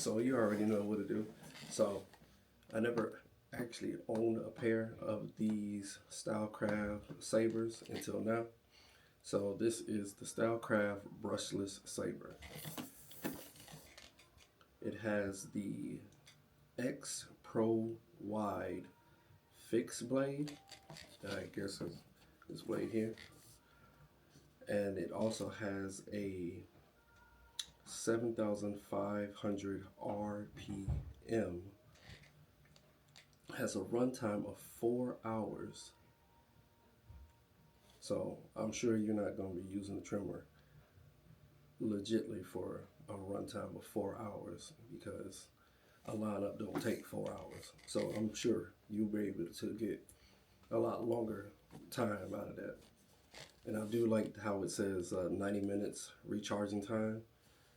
So you already know what to do. So I never actually owned a pair of these Stylecraft Sabers until now. So this is the Stylecraft brushless saber. It has the X Pro wide fixed blade. I guess is this blade here, and it also has a 7,500 RPM. Has a runtime of 4 hours. So I'm sure you're not going to be using the trimmer legitly for a runtime of 4 hours because a lineup don't take 4 hours. So I'm sure you'll be able to get a lot longer time out of that. And I do like how it says 90 minutes recharging time.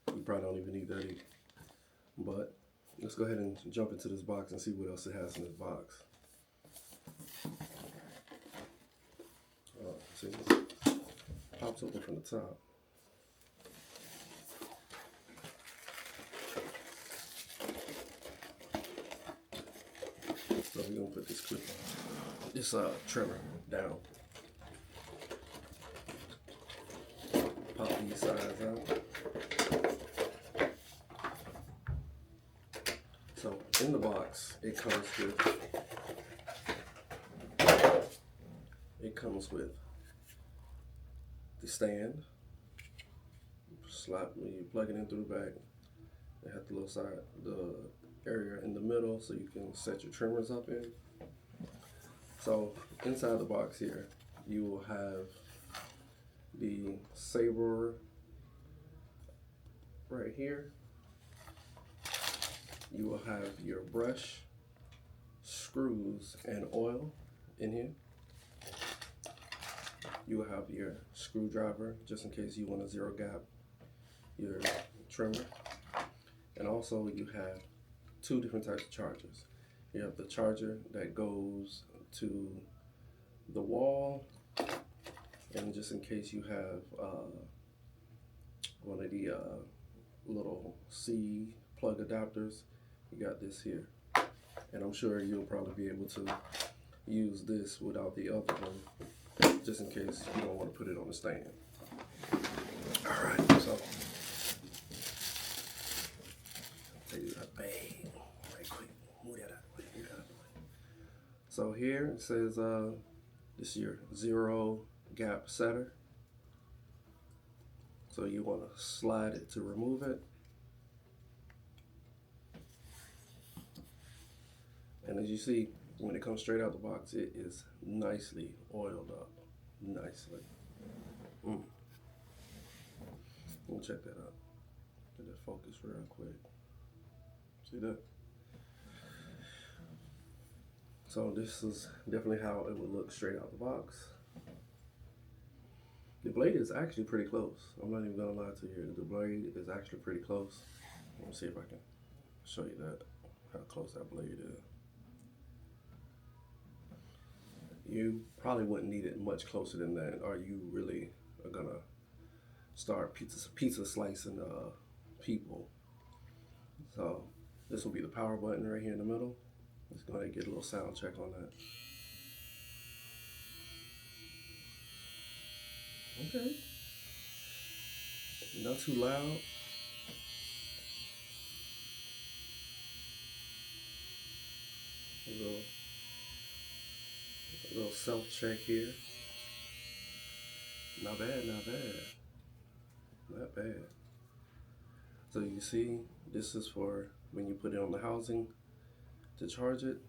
You probably don't even need that either. But let's go ahead and jump into this box and see what else it has in this box. See, it pops open from the top. So we're gonna put this trimmer down. Pop these sides out. So in the box, it comes with the stand. Slide when you plug it in through the back. It has the little side, the area in the middle, so you can set your trimmers up in. So inside the box here, you will have the Saber right here. You will have your brush, screws, and oil in here. You will have your screwdriver, just in case you want to zero gap your trimmer. And also you have two different types of chargers. You have the charger that goes to the wall, and just in case you have one of the little C plug adapters, you got this here. And I'm sure you'll probably be able to use this without the other one, just in case you don't want to put it on the stand. Alright, so take that bang right quick. Move that out of the way. Move that out of the way. So here it says this is your zero gap setter. So you want to slide it to remove it. And as you see, when it comes straight out the box, it is nicely oiled up. Nicely. We'll check that out. Get that focus real quick. See that? So this is definitely how it would look straight out the box. The blade is actually pretty close. I'm not even gonna lie to you. The blade is actually pretty close. Let me see if I can show you that, how close that blade is. You probably wouldn't need it much closer than that, or you really are gonna start pizza slicing people. So this will be the power button right here in the middle. Let's go ahead and get a little sound check on that. Okay. Not too loud. A little self check here. Not bad, not bad. Not bad. So you see, this is for when you put it on the housing to charge it.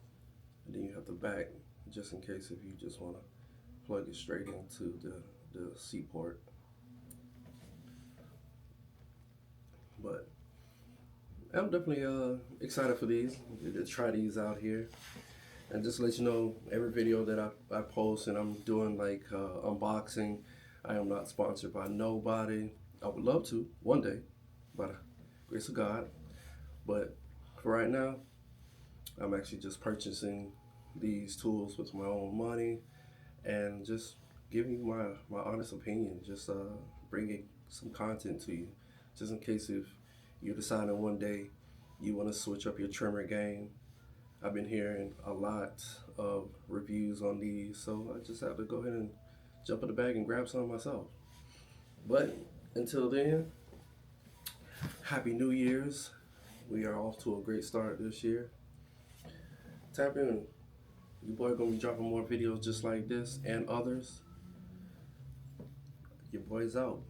And then you have the back, just in case if you just want to plug it straight into the C port. But I'm definitely excited for these, to try these out here. And just to let you know, every video that I post and I'm doing like unboxing, I am not sponsored by nobody. I would love to one day, by the grace of God. But for right now, I'm actually just purchasing these tools with my own money and just giving you my honest opinion, just bringing some content to you, just in case if you decide on one day you want to switch up your trimmer game. I've been hearing a lot of reviews on these, so I just have to go ahead and jump in the bag and grab some myself. But until then, Happy New Year's. We are off to a great start this year. Tap in. Your boy gonna be dropping more videos just like this and others. Your boy's out.